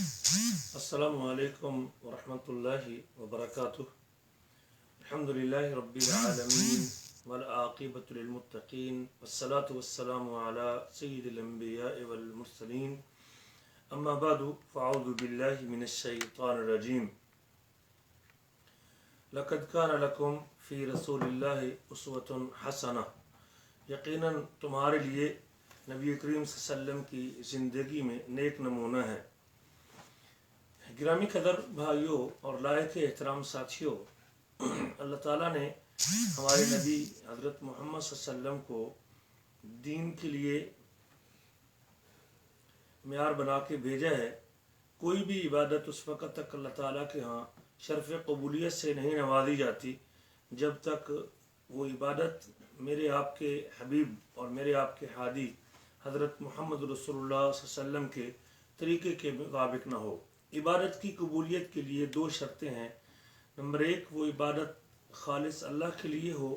السلام علیکم ورحمۃ اللہ وبرکاتہ۔ الحمدللہ رب العالمین والعاقبۃ للمتقین والصلاة والسلام علی سید الانبیاء والمرسلین، اما بعد فاعوذ باللہ من الشیطان الرجیم۔ لقد کان لکم فی رسول اللہ اسوۃ حسنہ، یقیناً تمہارے لیے نبی کریم صلی اللہ علیہ وسلم کی زندگی میں نیک نمونہ ہے۔ گرامی قدر بھائیوں اور لائق احترام ساتھیوں، اللہ تعالیٰ نے ہمارے نبی حضرت محمد صلی اللہ علیہ وسلم کو دین کے لیے معیار بنا کے بھیجا ہے۔ کوئی بھی عبادت اس وقت تک اللہ تعالیٰ کے ہاں شرف قبولیت سے نہیں نوازی جاتی جب تک وہ عبادت میرے آپ کے حبیب اور میرے آپ کے ہادی حضرت محمد رسول اللہ صلی اللہ علیہ وسلم کے طریقے کے مطابق نہ ہو۔ عبادت کی قبولیت کے لیے دو شرطیں ہیں۔ نمبر ایک، وہ عبادت خالص اللہ کے لیے ہو،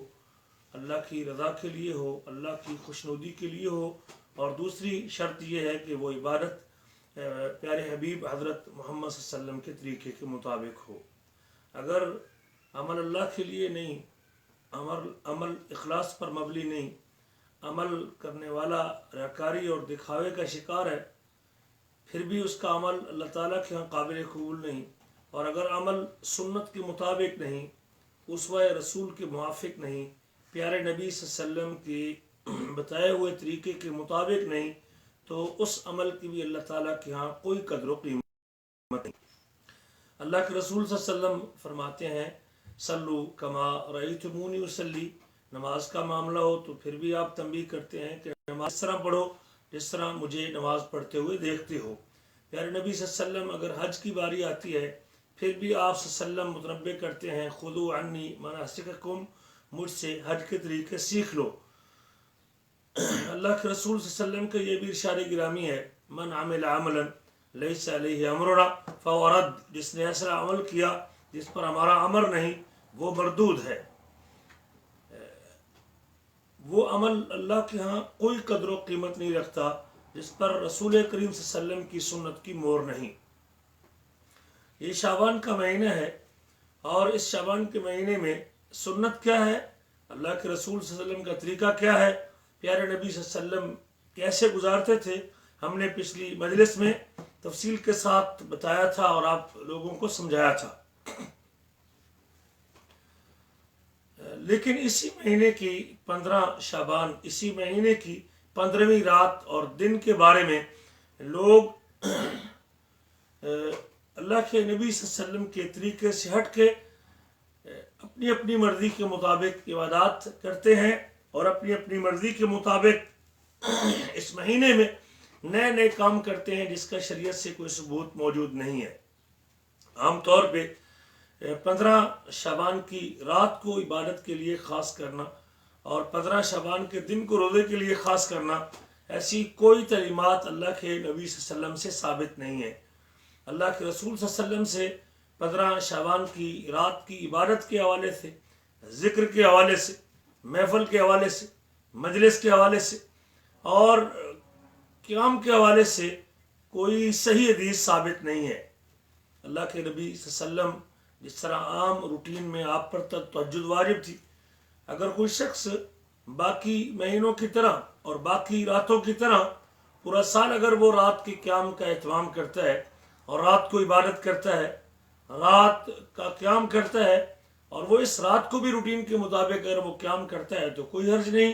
اللہ کی رضا کے لیے ہو، اللہ کی خوشنودی کے لیے ہو، اور دوسری شرط یہ ہے کہ وہ عبادت پیارے حبیب حضرت محمد صلی اللہ علیہ وسلم کے طریقے کے مطابق ہو۔ اگر عمل اللہ کے لیے نہیں، عمل اخلاص پر مبنی نہیں، عمل کرنے والا ریاکاری اور دکھاوے کا شکار ہے، پھر بھی اس کا عمل اللہ تعالیٰ کے ہاں قابل قبول نہیں، اور اگر عمل سنت کے مطابق نہیں، اسوہ رسول کے موافق نہیں، پیارے نبی صلی اللہ علیہ وسلم کے بتائے ہوئے طریقے کے مطابق نہیں، تو اس عمل کی بھی اللہ تعالیٰ کے ہاں کوئی قدر و قیمت نہیں۔ اللہ کے رسول صلی اللہ علیہ وسلم فرماتے ہیں، صلو کما رأیتمونی اصلی، نماز کا معاملہ ہو تو پھر بھی آپ تنبیہ کرتے ہیں کہ نماز اس طرح پڑھو جس طرح مجھے نماز پڑھتے ہوئے دیکھتے ہو۔ پیارے نبی صلی اللہ علیہ وسلم اگر حج کی باری آتی ہے پھر بھی آپ صلی اللہ علیہ وسلم متنبہ کرتے ہیں، خذوا عنی مناسککم، مجھ سے حج کے طریقے سیکھ لو۔ اللہ کے رسول صلی اللہ علیہ وسلم کا یہ بھی ارشاد گرامی ہے، من عمل عملا لیس علیہ امرنا فہو رد، جس نے ایسا عمل کیا جس پر ہمارا امر نہیں وہ مردود ہے۔ وہ عمل اللہ کے ہاں کوئی قدر و قیمت نہیں رکھتا جس پر رسول کریم صلی اللہ علیہ وسلم کی سنت کی مہر نہیں۔ یہ شعبان کا مہینہ ہے، اور اس شعبان کے مہینے میں سنت کیا ہے، اللہ کے رسول صلی اللہ علیہ وسلم کا طریقہ کیا ہے، پیارے نبی صلی اللہ علیہ وسلم کیسے گزارتے تھے، ہم نے پچھلی مجلس میں تفصیل کے ساتھ بتایا تھا اور آپ لوگوں کو سمجھایا تھا۔ لیکن اسی مہینے کی 15 شعبان، اسی مہینے کی 15ویں رات اور دن کے بارے میں لوگ اللہ کے نبی صلی اللہ علیہ وسلم کے طریقے سے ہٹ کے اپنی اپنی مرضی کے مطابق عبادات کرتے ہیں، اور اپنی اپنی مرضی کے مطابق اس مہینے میں نئے نئے کام کرتے ہیں جس کا شریعت سے کوئی ثبوت موجود نہیں ہے۔ عام طور پہ 15 شعبان کی رات کو عبادت کے لیے خاص کرنا اور 15 شعبان کے دن کو روزے کے لیے خاص کرنا، ایسی کوئی تعلیمات اللہ کے نبی صلی اللہ علیہ وسلم سے ثابت نہیں ہے۔ اللہ کے رسول صلی اللہ علیہ وسلم سے 15 شعبان کی رات کی عبادت کے حوالے سے، ذکر کے حوالے سے، محفل کے حوالے سے، مجلس کے حوالے سے اور قیام کے حوالے سے کوئی صحیح حدیث ثابت نہیں ہے۔ اللہ کے نبی صلی اللہ علیہ وسلم جس طرح عام روٹین میں آپ پر تہجد واجب تھی، اگر کوئی شخص باقی مہینوں کی طرح اور باقی راتوں کی طرح پورا سال اگر وہ رات کے قیام کا اہتمام کرتا ہے اور رات کو عبادت کرتا ہے، رات کا قیام کرتا ہے، اور وہ اس رات کو بھی روٹین کے مطابق اگر وہ قیام کرتا ہے تو کوئی حرج نہیں،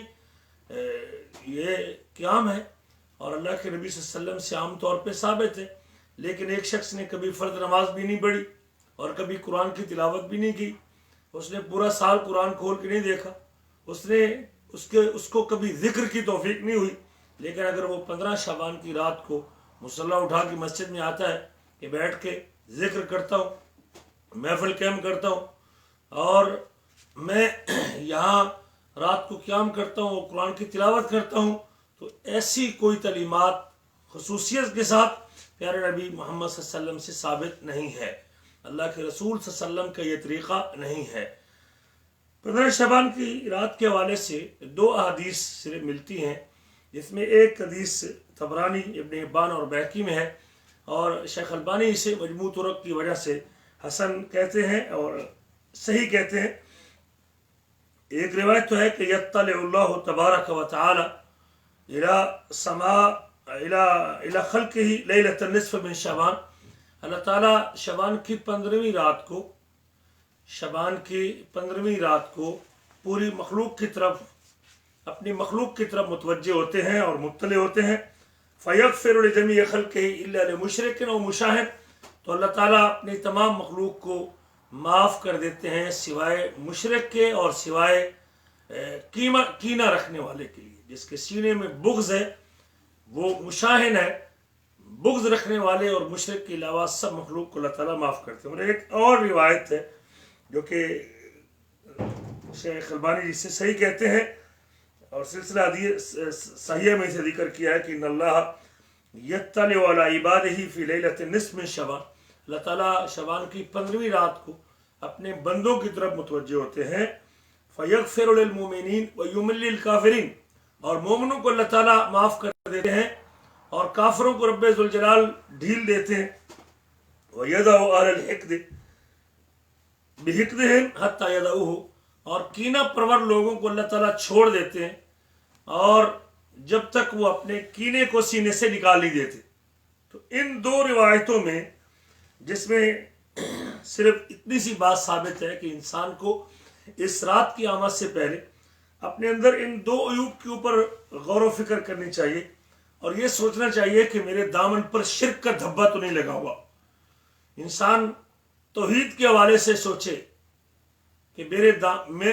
یہ قیام ہے اور اللہ کے نبی صلی اللہ علیہ وسلم سے عام طور پہ ثابت ہے۔ لیکن ایک شخص نے کبھی فرض نماز بھی نہیں پڑھی اور کبھی قرآن کی تلاوت بھی نہیں کی، اس نے پورا سال قرآن کھول کے نہیں دیکھا، اس کو کبھی ذکر کی توفیق نہیں ہوئی، لیکن اگر وہ 15 شعبان کی رات کو مصلی اٹھا کے مسجد میں آتا ہے کہ بیٹھ کے ذکر کرتا ہوں، محفل قائم کرتا ہوں، اور میں یہاں رات کو قیام کرتا ہوں اور قرآن کی تلاوت کرتا ہوں، تو ایسی کوئی تعلیمات خصوصیت کے ساتھ پیارے نبی محمد صلی اللہ علیہ وسلم سے ثابت نہیں ہے۔ اللہ کے رسول صلی اللہ علیہ وسلم کا یہ طریقہ نہیں ہے۔ 15 شعبان کی رات کے حوالے سے 2 احادیث صرف ملتی ہیں، جس میں ایک حدیث طبرانی، ابن حبان اور بہقی میں ہے۔ اور شیخ البانی اسے مجموع طرق کی وجہ سے حسن کہتے ہیں اور صحیح کہتے ہیں۔ ایک روایت تو ہے کہ یطلع اللہ تبارک و تعالی الى خلقہ لیلۃ النصف من شعبان، اللہ تعالیٰ شعبان کی 15ویں رات کو، شعبان کی 15ویں رات کو پوری مخلوق کی طرف، اپنی مخلوق کی طرف متوجہ ہوتے ہیں اور مطلع ہوتے ہیں۔ فیغفر لجمیع خلقہ الا لمشرک او مشاہد، تو اللہ تعالیٰ اپنی تمام مخلوق کو معاف کر دیتے ہیں سوائے مشرک کے اور سوائے کینہ رکھنے والے کے لیے، جس کے سینے میں بغض ہے وہ مشاہد ہے۔ بغض رکھنے والے اور مشرک کے علاوہ سب مخلوق کو اللہ تعالیٰ معاف کرتے ہیں۔ اور ایک اور روایت ہے جو کہ شیخ البانی جس سے صحیح کہتے ہیں اور سلسلہ حدیث صحیح میں سے ذکر کیا ہے کہ ان اللہ یطلع علی عبادہ فی لیلۃ النصف من شعبان، اللہ تعالیٰ شعبان کی 15ویں رات کو اپنے بندوں کی طرف متوجہ ہوتے ہیں۔ فیغفر للمؤمنین ویملی للکافرین، اور مومنوں کو اللہ تعالیٰ معاف کر دیتے ہیں اور کافروں کو رب ذوالجلال ڈھیل دیتے ہیں۔ ویدع اہل الحقد بحقدہم حتی یدعوہ، اور کینہ پرور لوگوں کو اللہ تعالیٰ چھوڑ دیتے ہیں اور جب تک وہ اپنے کینے کو سینے سے نکال نہیں دیتے۔ تو ان دو روایتوں میں، جس میں صرف اتنی سی بات ثابت ہے کہ انسان کو اس رات کی آمد سے پہلے اپنے اندر ان دو عیوب کے اوپر غور و فکر کرنی چاہیے اور یہ سوچنا چاہیے کہ میرے دامن پر شرک کا دھبا تو نہیں لگا ہوا۔ انسان توحید کے حوالے سے سوچے کہ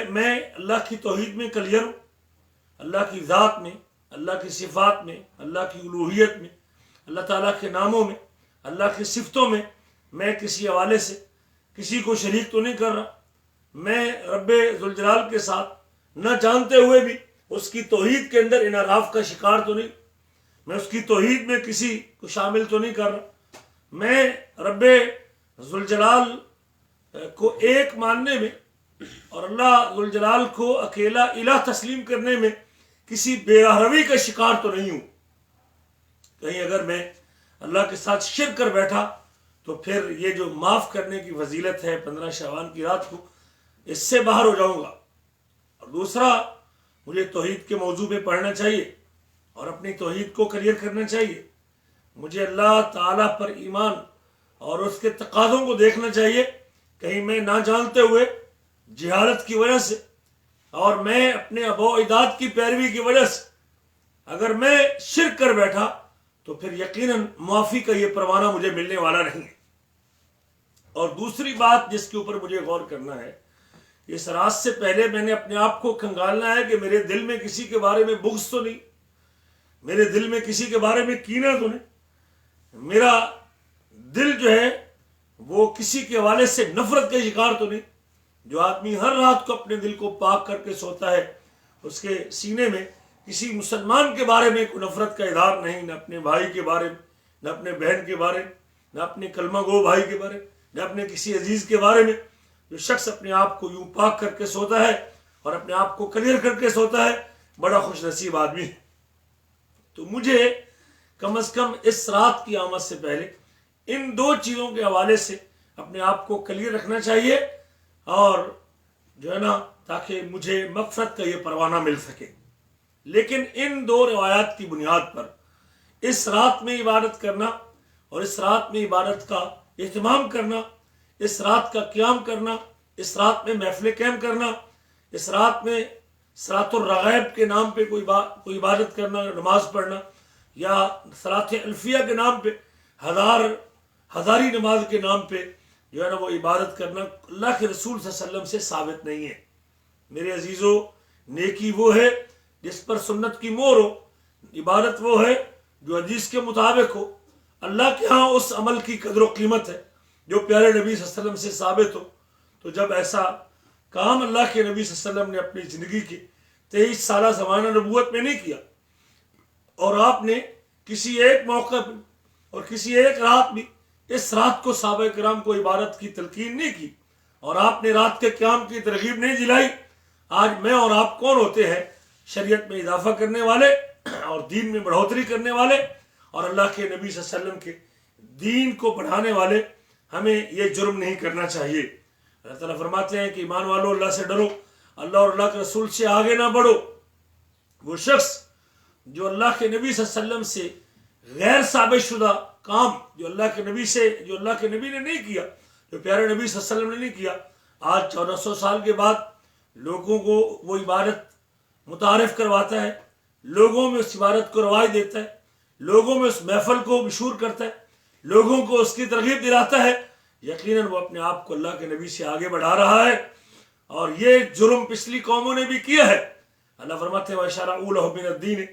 میں اللہ کی توحید میں کلیئر ہوں، اللہ کی ذات میں، اللہ کی صفات میں، اللہ کی الوہیت میں، اللہ تعالیٰ کے ناموں میں، اللہ کی صفتوں میں کسی حوالے سے کسی کو شریک تو نہیں کر رہا، میں رب ذوالجلال کے ساتھ نہ جانتے ہوئے بھی اس کی توحید کے اندر انحراف کا شکار تو نہیں، میں اس کی توحید میں کسی کو شامل تو نہیں کر رہا، میں رب ذوالجلال کو ایک ماننے میں اور اللہ ذوالجلال کو اکیلا الہ تسلیم کرنے میں کسی بے روی کا شکار تو نہیں ہوں۔ کہیں اگر میں اللہ کے ساتھ شرک کر بیٹھا تو پھر یہ جو معاف کرنے کی فضیلت ہے 15 شعبان کی رات کو، اس سے باہر ہو جاؤں گا۔ اور دوسرا، مجھے توحید کے موضوع پہ پڑھنا چاہیے اور اپنی توحید کو کلیئر کرنا چاہیے، مجھے اللہ تعالیٰ پر ایمان اور اس کے تقاضوں کو دیکھنا چاہیے۔ کہیں میں نہ جانتے ہوئے جہالت کی وجہ سے اور میں اپنے آباء و اجداد کی پیروی کی وجہ سے اگر میں شرک کر بیٹھا تو پھر یقیناً معافی کا یہ پروانہ مجھے ملنے والا نہیں ہے۔ اور دوسری بات جس کے اوپر مجھے غور کرنا ہے، اس رات سے پہلے میں نے اپنے آپ کو کھنگالنا ہے کہ میرے دل میں کسی کے بارے میں بغض تو نہیں، میرے دل میں کسی کے بارے میں کینہ تو نہیں، میرا دل جو ہے وہ کسی کے حوالے سے نفرت کے شکار تو نہیں۔ جو آدمی ہر رات کو اپنے دل کو پاک کر کے سوتا ہے، اس کے سینے میں کسی مسلمان کے بارے میں کوئی نفرت کا اظہار نہیں، نہ اپنے بھائی کے بارے میں، نہ اپنے بہن کے بارے میں، نہ اپنے کلمہ گو بھائی کے بارے میں، نہ اپنے کسی عزیز کے بارے میں۔ جو شخص اپنے آپ کو یوں پاک کر کے سوتا ہے اور اپنے آپ کو کلیئر کر کے سوتا ہے، بڑا خوش نصیب آدمی ہے۔ تو مجھے کم از کم اس رات کی آمد سے پہلے ان دو چیزوں کے حوالے سے اپنے آپ کو کلیئر رکھنا چاہیے اور جو ہے نا، تاکہ مجھے مغفرت کا یہ پروانہ مل سکے۔ لیکن ان دو روایات کی بنیاد پر اس رات میں عبادت کرنا اور اس رات میں عبادت کا اہتمام کرنا، اس رات کا قیام کرنا، اس رات میں محفل قیام کرنا، اس رات میں صلاۃ الرغائب کے نام پہ کوئی عبادت کرنا، نماز پڑھنا، یا صلاۃ الفیہ کے نام پہ ہزاری نماز کے نام پہ جو ہے نا وہ عبادت کرنا، اللہ کے رسول صلی اللہ علیہ وسلم سے ثابت نہیں ہے۔ میرے عزیزو، نیکی وہ ہے جس پر سنت کی مہر ہو، عبادت وہ ہے جو حدیث کے مطابق ہو، اللہ کے ہاں اس عمل کی قدر و قیمت ہے جو پیارے نبی صلی اللہ علیہ وسلم سے ثابت ہو۔ تو جب ایسا کام اللہ کے نبی صلی اللہ علیہ وسلم نے اپنی زندگی کی 23 سالہ زمانہ نبوت میں نہیں کیا، اور آپ نے کسی ایک موقع پہ اور کسی ایک رات بھی اس رات کو صحابہ کرام کو عبادت کی تلقین نہیں کی، اور آپ نے رات کے قیام کی ترغیب نہیں دلائی، آج میں اور آپ کون ہوتے ہیں شریعت میں اضافہ کرنے والے اور دین میں بڑھوتری کرنے والے اور اللہ کے نبی صلی اللہ علیہ وسلم کے دین کو بڑھانے والے ہمیں یہ جرم نہیں کرنا چاہیے۔ اللہ تعالیٰ فرماتے ہیں کہ ایمان والو اللہ سے ڈرو، اللہ اور اللہ کے رسول سے آگے نہ بڑھو۔ وہ شخص جو اللہ کے نبی صلی اللہ علیہ وسلم سے غیر ثابت شدہ کام جو اللہ کے نبی نے نہیں کیا، جو پیارے نبی صلی اللہ علیہ وسلم نے نہیں کیا، آج 1400 سال کے بعد لوگوں کو وہ عبادت متعارف کرواتا ہے، لوگوں میں اس عبادت کو رواج دیتا ہے، لوگوں میں اس محفل کو مشہور کرتا ہے، لوگوں کو اس کی ترغیب دلاتا ہے، یقیناً وہ اپنے آپ کو اللہ کے نبی سے آگے بڑھا رہا ہے۔ اور یہ جرم پچھلی قوموں نے بھی کیا ہے۔ اللہ فرماتے ہیں وَشَرَعُوا لَهُ مِنَ الدِّينِ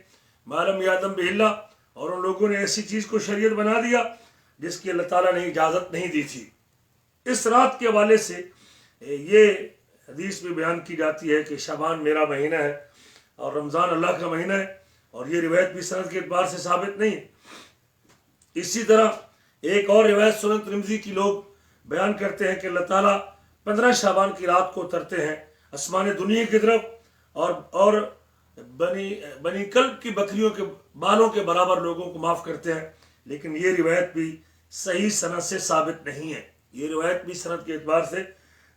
مَا لَمْ يَأْذَنْ بِهِ اللَّهُ، اور ان لوگوں نے ایسی چیز کو شریعت بنا دیا جس کی اللہ تعالیٰ نے اجازت نہیں دی تھی۔ اس رات کے حوالے سے یہ حدیث میں بیان کی جاتی ہے کہ شعبان میرا مہینہ ہے اور رمضان اللہ کا مہینہ ہے، اور یہ روایت بھی سند کے اعتبار سے ثابت نہیں ہے۔ اسی طرح ایک اور روایت سنن ترمذی کی لوگ بیان کرتے ہیں کہ اللہ تعالیٰ 15 شعبان کی رات کو اترتے ہیں آسمان دنیا کی طرف اور بنی کلب کی بکریوں کے بالوں کے برابر لوگوں کو معاف کرتے ہیں، لیکن یہ روایت بھی صحیح سند سے ثابت نہیں ہے، یہ روایت بھی سند کے اعتبار سے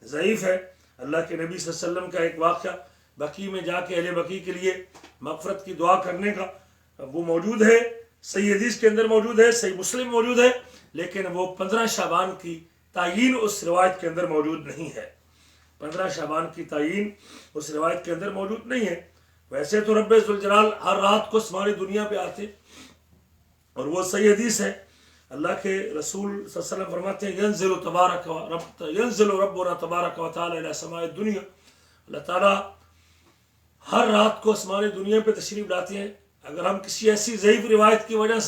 ضعیف ہے۔ اللہ کے نبی صلی اللہ علیہ وسلم کا ایک واقعہ بقی میں جا کے اہل بقی کے لیے مغفرت کی دعا کرنے کا وہ موجود ہے، صحیح حدیث کے اندر موجود ہے، صحیح مسلم موجود ہے، لیکن وہ 15 شعبان کی تعیین اس روایت کے اندر موجود نہیں ہے۔ 15 شعبان کی تعیین اس روایت کے اندر موجود نہیں ہے۔ ویسے تو رب ذوالجلال ہر رات کو ہماری دنیا پہ آتے، اور وہ صحیح حدیث ہے، اللہ کے رسول صلی اللہ علیہ وسلم فرماتے ہیں ینزل ربنا تبارک و تعالی الی سماء الدنیا، اللہ تعالیٰ ہر رات کو آسمان دنیا پہ تشریف لاتے ہیں۔ اگر ہم کسی ایسی ضعیف روایت کی وجہ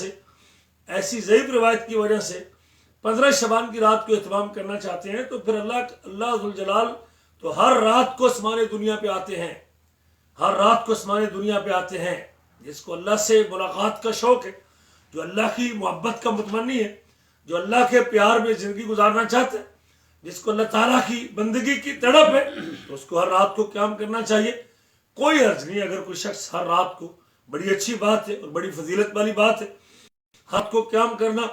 سے 15 شعبان کی رات کو اہتمام کرنا چاہتے ہیں تو پھر اللہ ذوالجلال تو ہر رات کو آسمان دنیا پہ آتے ہیں، ہر رات کو آسمان دنیا پہ آتے ہیں۔ جس کو اللہ سے ملاقات کا شوق ہے، جو اللہ کی محبت کا متمنی ہے، جو اللہ کے پیار میں زندگی گزارنا چاہتا ہے، جس کو اللہ تعالیٰ کی بندگی کی تڑپ ہے، تو اس کو ہر رات کو قیام کرنا چاہیے۔ کوئی عرض نہیں اگر کوئی شخص ہر رات کو، بڑی اچھی بات ہے اور بڑی فضیلت والی بات ہے رات کو قیام کرنا،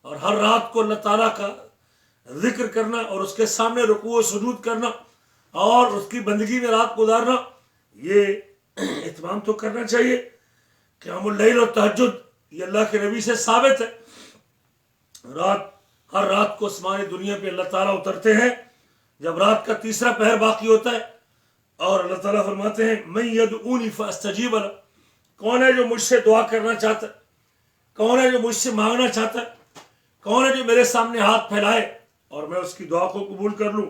اور ہر رات کو اللہ تعالیٰ کا ذکر کرنا اور اس کے سامنے رکوع و سجود کرنا اور اس کی بندگی میں رات گزارنا، یہ اہتمام تو کرنا چاہیے۔ قیام اللیل اور تہجد یہ اللہ کے نبی سے ثابت ہے۔ ہر رات کو آسمان دنیا پہ اللہ تعالیٰ اترتے ہیں جب رات کا تیسرا پہر باقی ہوتا ہے، اور اللہ تعالیٰ فرماتے ہیں من یدعونی فاستجیب لہ، کون ہے جو مجھ سے دعا کرنا چاہتا ہے، کون ہے جو مجھ سے مانگنا چاہتا ہے، کون ہے جو میرے سامنے ہاتھ پھیلائے اور میں اس کی دعا کو قبول کر لوں۔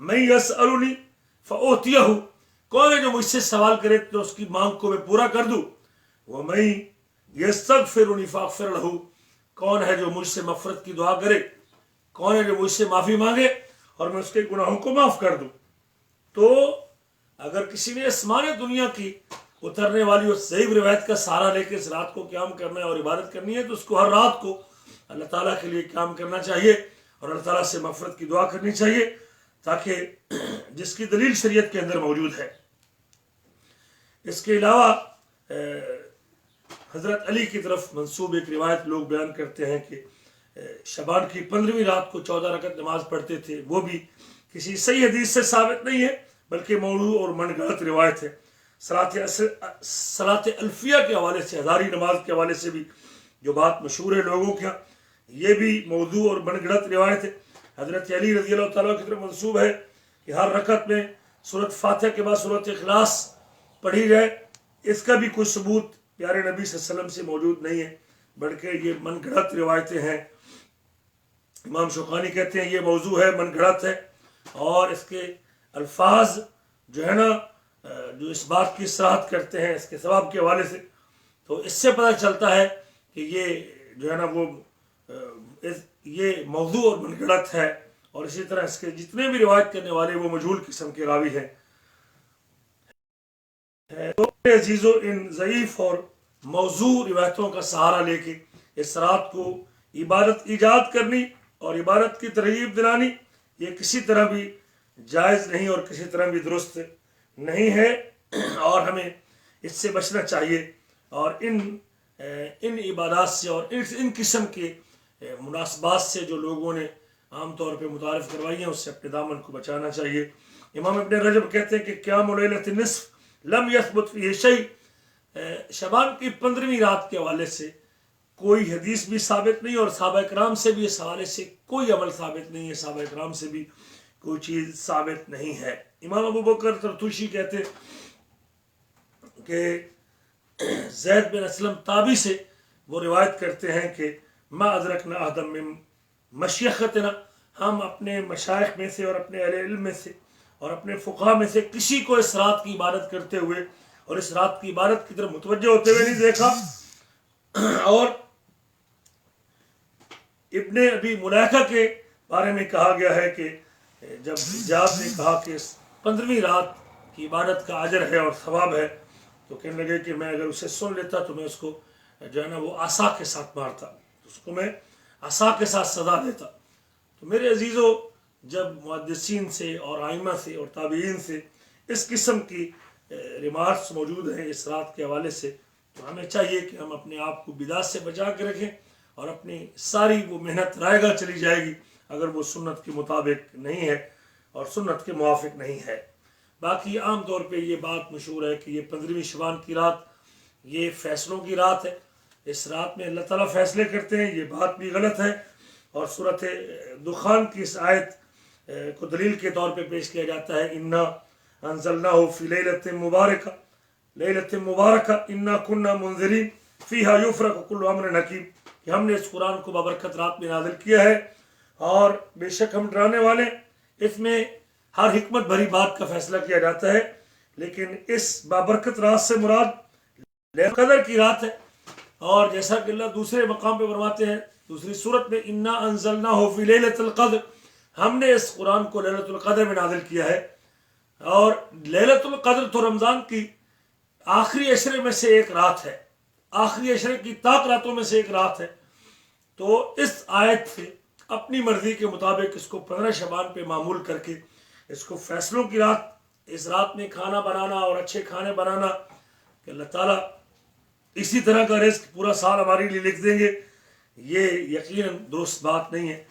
من یسألنی فأعطیہ، کون ہے جو مجھ سے سوال کرے تو اس کی مانگ کو میں پورا کر دوں۔ ومن یستغفرنی فاغفر لہ، کون ہے جو مجھ سے مغفرت کی دعا کرے، کون ہے جو مجھ سے معافی مانگے اور میں اس کے گناہوں کو معاف کر دوں۔ تو اگر کسی نے آسمان دنیا کی اترنے والی اس ضعیف روایت کا سہارا لے کے اس رات کو قیام کرنا ہے اور عبادت کرنی ہے، تو اس کو ہر رات کو اللہ تعالیٰ کے لیے قیام کرنا چاہیے اور اللہ تعالیٰ سے مغفرت کی دعا کرنی چاہیے، تاکہ جس کی دلیل شریعت کے اندر موجود ہے۔ اس کے علاوہ حضرت علی کی طرف منسوب ایک روایت لوگ بیان کرتے ہیں کہ شعبان کی 15ویں رات کو 14 رکعت نماز پڑھتے تھے، وہ بھی کسی صحیح حدیث سے ثابت نہیں ہے بلکہ موضوع اور من گھڑت روایت ہے۔ صلاۃ الفیہ کے حوالے سے، ہزاری نماز کے حوالے سے بھی جو بات مشہور ہے لوگوں کے، یہ بھی موضوع اور من گھڑت روایت ہے۔ حضرت علی رضی اللہ تعالیٰ کی طرف منسوب ہے کہ ہر رکعت میں سورۃ فاتحہ کے بعد سورۃ اخلاص پڑھی جائے۔ اس کا بھی کوئی ثبوت پیارے نبی صلی اللہ علیہ وسلم سے موجود نہیں ہے، بلکہ یہ من گھڑت روایتیں ہیں۔ امام شوکانی کہتے ہیں یہ موضوع ہے، من گھڑت ہے، اور اس کے الفاظ جو ہے نا جو اس بات کی صراحت کرتے ہیں اس کے ثواب کے حوالے سے، تو اس سے پتہ چلتا ہے کہ یہ جو ہے نا وہ یہ موضوع اور من گھڑت ہے، اور اسی طرح اس کے جتنے بھی روایت کرنے والے وہ مجہول قسم کے راوی ہیں۔ تو عزیزو، ان ضعیف اور موضوع روایتوں کا سہارا لے کے اس رات کو عبادت ایجاد کرنی اور عبادت کی ترغیب دلانی، یہ کسی طرح بھی جائز نہیں اور کسی طرح بھی درست نہیں ہے، اور ہمیں اس سے بچنا چاہیے، اور ان عبادات سے اور ان قسم کے مناسبات سے جو لوگوں نے عام طور پہ متعارف کروائی ہیں اس سے اپنے دامن کو بچانا چاہیے۔ امام ابن رجب کہتے ہیں کہ قیام لیلۃ النصف لم یثبت فیہ شیء، شعبان کی 15ویں رات کے حوالے سے کوئی حدیث بھی ثابت نہیں، اور صحابہ کرام سے بھی اس حوالے سے کوئی عمل ثابت نہیں ہے، صحابہ کرام سے بھی کوئی چیز ثابت نہیں ہے۔ امام ابو بکر طرطوشی کہتے کہ زید بن اسلم تابی سے وہ روایت کرتے ہیں کہ ما ادرکنا احدا من مشیختنا، ہم اپنے مشائخ میں سے اور اپنے اہل علم میں سے اور اپنے فقہاء میں سے کسی کو اس رات کی عبادت کرتے ہوئے اور اس رات کی عبادت کی طرف متوجہ ہوتے ہوئے نہیں دیکھا۔ اور ابن ابی ملائکہ کے بارے میں کہا گیا ہے کہ جب حجاج نے کہا کہ اس 15ویں رات کی عبادت کا اجر ہے اور ثواب ہے، تو کہنے لگے کہ میں اگر اسے سن لیتا تو میں اس کو جو ہے نا وہ عصا کے ساتھ مارتا، اس کو میں عصا کے ساتھ سزا دیتا۔ تو میرے عزیزو، جب محدثین سے اور ائمہ سے اور تابعین سے اس قسم کی ریمارکس موجود ہیں اس رات کے حوالے سے، تو ہمیں چاہیے کہ ہم اپنے آپ کو بدعت سے بچا کے رکھیں، اور اپنی ساری وہ محنت رائے گاہ چلی جائے گی اگر وہ سنت کے مطابق نہیں ہے اور سنت کے موافق نہیں ہے۔ باقی عام طور پہ یہ بات مشہور ہے کہ یہ 15ویں شعبان کی رات یہ فیصلوں کی رات ہے، اس رات میں اللہ تعالیٰ فیصلے کرتے ہیں، یہ بات بھی غلط ہے۔ اور سورۃ دخان کی اس آیت کو دلیل کے طور پہ پیش کیا جاتا ہے، انا انزلناہ فی لیلۃ مبارکہ، لیلۃ مبارکہ انا کنا منذرین فیہا یفرق کل امر حکیم، کہ ہم نے اس قرآن کو بابرکت رات میں نازل کیا ہے اور بے شک ہم ڈرانے والے، اس میں ہر حکمت بھری بات کا فیصلہ کیا جاتا ہے۔ لیکن اس بابرکت رات سے مراد لیلۃ القدر کی رات ہے، اور جیسا کہ اللہ دوسرے مقام پہ فرماتے ہیں دوسری صورت میں، انا انزلناہ فی لیلۃ القدر، ہم نے اس قرآن کو لیلۃ القدر میں نازل کیا ہے۔ اور لیلۃ القدر تو رمضان کی آخری عشرے میں سے ایک رات ہے، آخری عشرے کی طاق راتوں میں سے ایک رات ہے۔ تو اس آیت سے اپنی مرضی کے مطابق اس کو 15 شعبان پہ معمول کر کے اس کو فیصلوں کی رات، اس رات میں کھانا بنانا اور اچھے کھانے بنانا کہ اللہ تعالیٰ اسی طرح کا رزق پورا سال ہمارے لیے لکھ دیں گے، یہ یقیناً درست بات نہیں ہے۔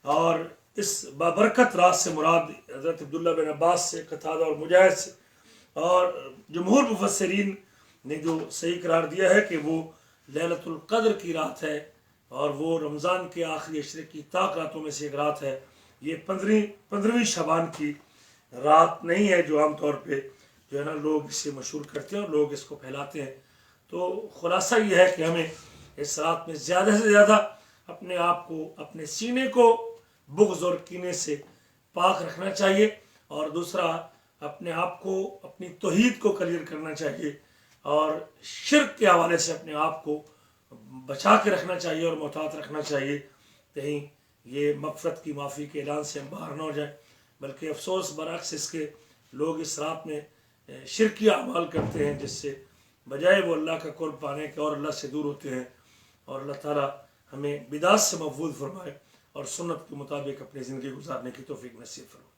اور اس بابرکت رات سے مراد حضرت عبداللہ بن عباس سے، قتادہ اور مجاہد سے اور جمہور مفسرین نے جو صحیح قرار دیا ہے کہ وہ لیلۃ القدر کی رات ہے، اور وہ رمضان کے آخری عشرے کی طاق راتوں میں سے ایک رات ہے، یہ 15ویں شعبان کی رات نہیں ہے جو عام طور پہ جو ہے نا لوگ اسے مشہور کرتے ہیں اور لوگ اس کو پھیلاتے ہیں۔ تو خلاصہ یہ ہے کہ ہمیں اس رات میں زیادہ سے زیادہ اپنے آپ کو، اپنے سینے کو بغض اور کینے سے پاک رکھنا چاہیے، اور دوسرا اپنے آپ کو، اپنی توحید کو کلیئر کرنا چاہیے، اور شرک کے حوالے سے اپنے آپ کو بچا کے رکھنا چاہیے اور محتاط رکھنا چاہیے، کہیں یہ مغفرت کی معافی کے اعلان سے ہم باہر نہ ہو جائیں۔ بلکہ افسوس برعکس اس کے لوگ اس رات میں شرکی اعمال کرتے ہیں، جس سے بجائے وہ اللہ کا قرب پانے کے اور اللہ سے دور ہوتے ہیں۔ اور اللہ تعالیٰ ہمیں بدعت سے محفوظ فرمائے اور سنت کے مطابق اپنی زندگی گزارنے کی توفیق نصیب فرمائے۔